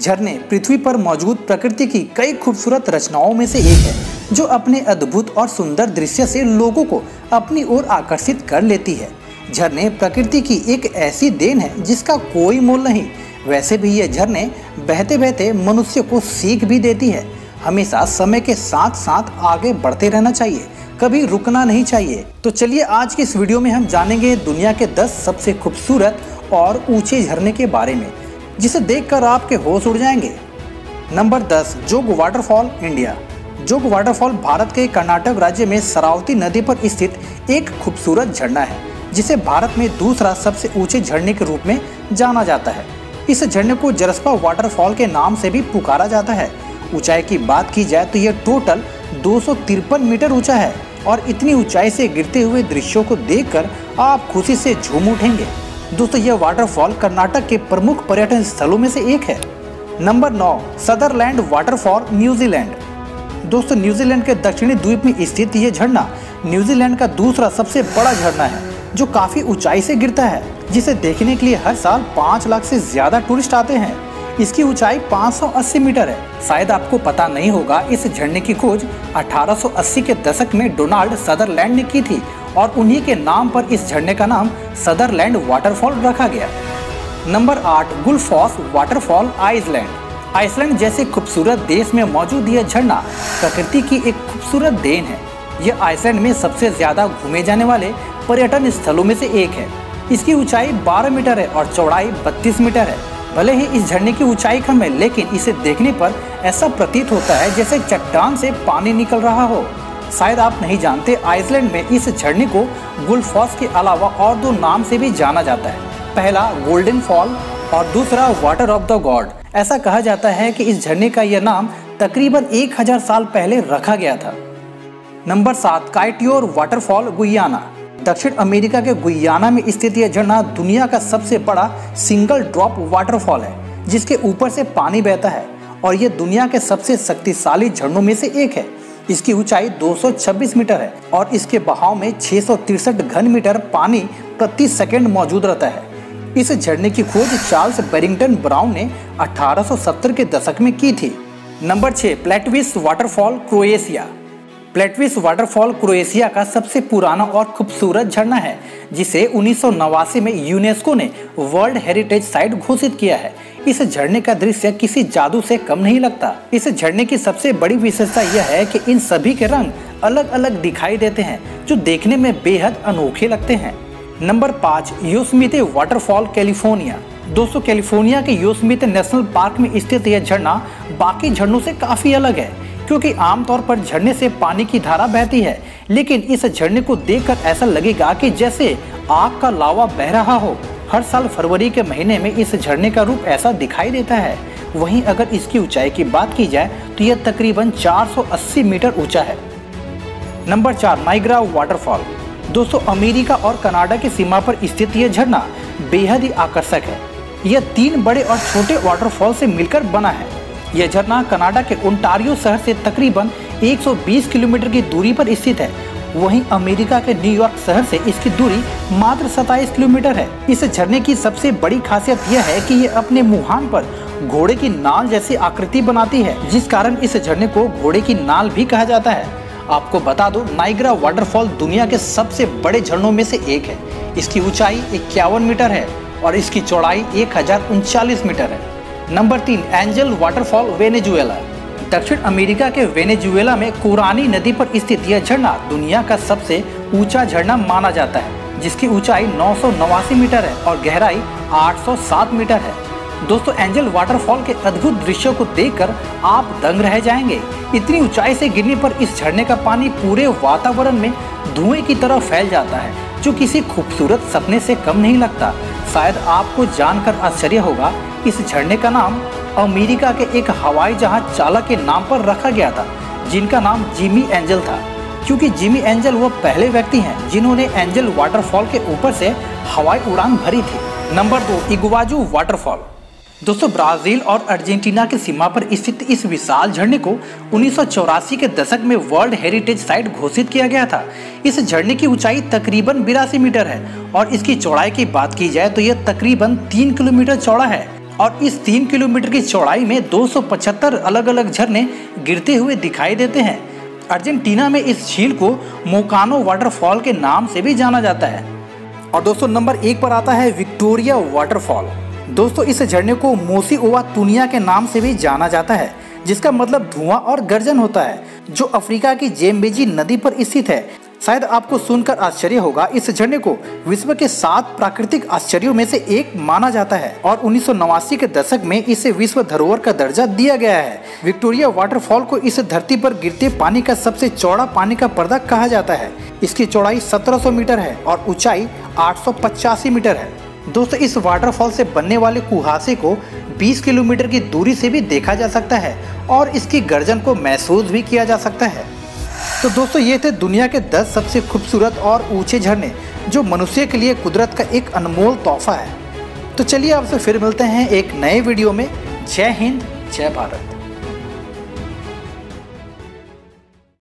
झरने पृथ्वी पर मौजूद प्रकृति की कई खूबसूरत रचनाओं में से एक है, जो अपने अद्भुत और सुंदर दृश्य से लोगों को अपनी ओर आकर्षित कर लेती है। झरने प्रकृति की एक ऐसी देन है जिसका कोई मोल नहीं। वैसे भी ये झरने बहते बहते मनुष्य को सीख भी देती है। हमेशा समय के साथ साथ आगे बढ़ते रहना चाहिए, कभी रुकना नहीं चाहिए। तो चलिए आज की इस वीडियो में हम जानेंगे दुनिया के 10 सबसे खूबसूरत और ऊंचे झरने के बारे में, जिसे देखकर आपके होश उड़ जाएंगे। नंबर 10, जोग वाटरफॉल, इंडिया। जोग वाटरफॉल भारत के कर्नाटक राज्य में शरावती नदी पर स्थित एक खूबसूरत झरना है, जिसे भारत में दूसरा सबसे ऊंचे झरने के रूप में जाना जाता है। इस झरने को जरस्पा वाटरफॉल के नाम से भी पुकारा जाता है। ऊंचाई की बात की जाए तो यह टोटल 253 मीटर ऊंचा है और इतनी ऊंचाई से गिरते हुए दृश्यों को देखकर आप खुशी से झूम उठेंगे। दोस्तों, यह वाटरफॉल कर्नाटक के प्रमुख पर्यटन स्थलों में से एक है। Number 9, Sutherland waterfall, New Zealand. दोस्तों, न्यूजीलैंड के दक्षिणी द्वीप में स्थित यह झरना न्यूजीलैंड का दूसरा सबसे बड़ा झरना है, जो काफी ऊंचाई से गिरता है, जिसे देखने के लिए हर साल 5 लाख से ज्यादा टूरिस्ट आते हैं। इसकी ऊंचाई 580 मीटर है। शायद आपको पता नहीं होगा, इस झरने की खोज 1880 के दशक में डोनाल्ड सदरलैंड ने की थी और उन्हीं के नाम पर इस झरने का नाम सदरलैंड वाटरफॉल रखा गया। Number 8, Gullfoss waterfall, Iceland. Iceland जैसे खूबसूरत देश में मौजूद यह झरना प्रकृति की एक खूबसूरत देन है। यह आइसलैंड में सबसे ज्यादा घूमे जाने वाले पर्यटन स्थलों में से एक है। इसकी ऊंचाई 12 मीटर है और चौड़ाई 32 मीटर है। भले ही इस झरने की ऊंचाई कम है, लेकिन इसे देखने पर ऐसा प्रतीत होता है जैसे चट्टान से पानी निकल रहा हो। शायद आप नहीं जानते, आइसलैंड में इस झरने को गुलफॉस के अलावा और 2 नाम से भी जाना जाता है। पहला गोल्डन फॉल और दूसरा वाटर ऑफ द गॉड। ऐसा कहा जाता है कि इस झरने का यह नाम तकरीबन 1000 साल पहले रखा गया था। Number 7, Kaieteur waterfall, Guyana. दक्षिण अमेरिका के गुयाना में स्थित यह झरना दुनिया का सबसे बड़ा सिंगल ड्रॉप वाटरफॉल है, जिसके ऊपर से पानी बहता है और यह दुनिया के सबसे शक्तिशाली झरनों में से एक है। इसकी ऊंचाई 226 मीटर है और इसके बहाव में 663 घन मीटर पानी प्रति सेकंड मौजूद रहता है। इस झरने की खोज चार्ल्स बैरिंगटन ब्राउन ने 1870 के दशक में की थी। Number 6, Plitvice waterfall, Croatia. Plitvice waterfall Croatia का सबसे पुराना और खूबसूरत झरना है, जिसे 1989 में यूनेस्को ने वर्ल्ड हेरिटेज साइट घोषित किया है। इस झरने का दृश्य किसी जादू से कम नहीं लगता। इस झरने की सबसे बड़ी विशेषता यह है कि इन सभी के रंग अलग अलग दिखाई देते हैं, जो देखने में बेहद अनोखे लगते हैं। Number 5, Yosemite waterfall, California. दोस्तों, कैलिफोर्निया के योसेमिटे नेशनल पार्क में स्थित यह झरना बाकी झरनों से काफी अलग है, क्योंकि आमतौर पर झरने से पानी की धारा बहती है, लेकिन इस झरने को देखकर ऐसा लगेगा कि जैसे आग का लावा बह रहा हो। हर साल फरवरी के महीने में इस झरने का रूप ऐसा दिखाई देता है। वहीं अगर इसकी ऊंचाई की बात की जाए तो यह तकरीबन 480 मीटर ऊंचा है। Number 4, Niagara waterfall. दोस्तों, अमेरिका और कनाडा की सीमा पर स्थित यह झरना बेहद ही आकर्षक है। यह 3 बड़े और छोटे वाटरफॉल से मिलकर बना है। यह झरना कनाडा के ओंटारियो शहर से तकरीबन 120 किलोमीटर की दूरी पर स्थित है। वहीं अमेरिका के न्यूयॉर्क शहर से इसकी दूरी मात्र 27 किलोमीटर है। इस झरने की सबसे बड़ी खासियत यह है कि यह अपने मुहान पर घोड़े की नाल जैसी आकृति बनाती है, जिस कारण इस झरने को घोड़े की नाल भी कहा जाता है। आपको बता दो, नाइग्रा वाटरफॉल दुनिया के सबसे बड़े झरनों में से एक है। इसकी ऊंचाई 51 मीटर है और इसकी चौड़ाई 1039 मीटर है। Number 3, angel waterfall, Venezuela. दक्षिण अमेरिका के वेनेजुएला में कुरानी नदी पर स्थित यह झरना दुनिया का सबसे ऊंचा झरना माना जाता है, जिसकी ऊंचाई 989 मीटर है और गहराई 807 मीटर है। दोस्तों, एंजल वाटरफॉल के अद्भुत दृश्यों को देखकर आप दंग रह जाएंगे। इतनी ऊंचाई से गिरने पर इस झरने का पानी पूरे वातावरण में धुएं की तरह फैल जाता है, जो किसी खूबसूरत सपने से कम नहीं लगता। शायद आपको जानकर आश्चर्य होगा, इस झरने का नाम अमेरिका के एक हवाई जहाज चालक के नाम पर रखा गया था, जिनका नाम जिमी एंजल था, क्योंकि जिमी एंजल वो पहले व्यक्ति हैं जिन्होंने एंजल वाटरफॉल के ऊपर से हवाई उड़ान भरी थी। Number 2, Iguazu waterfall. दोस्तों, ब्राजील और अर्जेंटीना की सीमा पर स्थित इस विशाल झरने को 1984 के दशक में वर्ल्ड हेरिटेज साइट घोषित किया गया था। इस झरने की ऊंचाई तकरीबन 82 मीटर है और इसकी चौड़ाई की बात की जाए तो यह तकरीबन 3 किलोमीटर चौड़ा है और इस 3 किलोमीटर की चौड़ाई में 275 अलग अलग झरने गिरते हुए दिखाई देते हैं। अर्जेंटीना में इस झील को मोकानो वाटरफॉल के नाम से भी जाना जाता है। और दोस्तों नंबर 1 पर आता है विक्टोरिया वाटरफॉल। दोस्तों इस झरने को मोसी ओवा तुनिया के नाम से भी जाना जाता है, जिसका मतलब धुआं और गर्जन होता है, जो अफ्रीका की जेम्बेजी नदी पर स्थित है। शायद आपको सुनकर आश्चर्य होगा, इस झरने को विश्व के 7 प्राकृतिक आश्चर्यों में से एक माना जाता है और 1989 के दशक में इसे विश्व धरोहर का दर्जा दिया गया है। विक्टोरिया वाटरफॉल को इस धरती पर गिरते पानी का सबसे चौड़ा पानी का पर्दा कहा जाता है। इसकी चौड़ाई 1700 मीटर है और ऊंचाई 885 मीटर है। दोस्तों इस वाटरफॉल से बनने वाले कुहासे को 20 किलोमीटर की दूरी से भी देखा जा सकता है और इसकी गर्जन को महसूस भी किया जा सकता है। तो दोस्तों ये थे दुनिया के 10 सबसे खूबसूरत और ऊंचे झरने, जो मनुष्य के लिए कुदरत का एक अनमोल तोहफा है। तो चलिए आपसे फिर मिलते हैं एक नए वीडियो में। जय हिंद, जय भारत।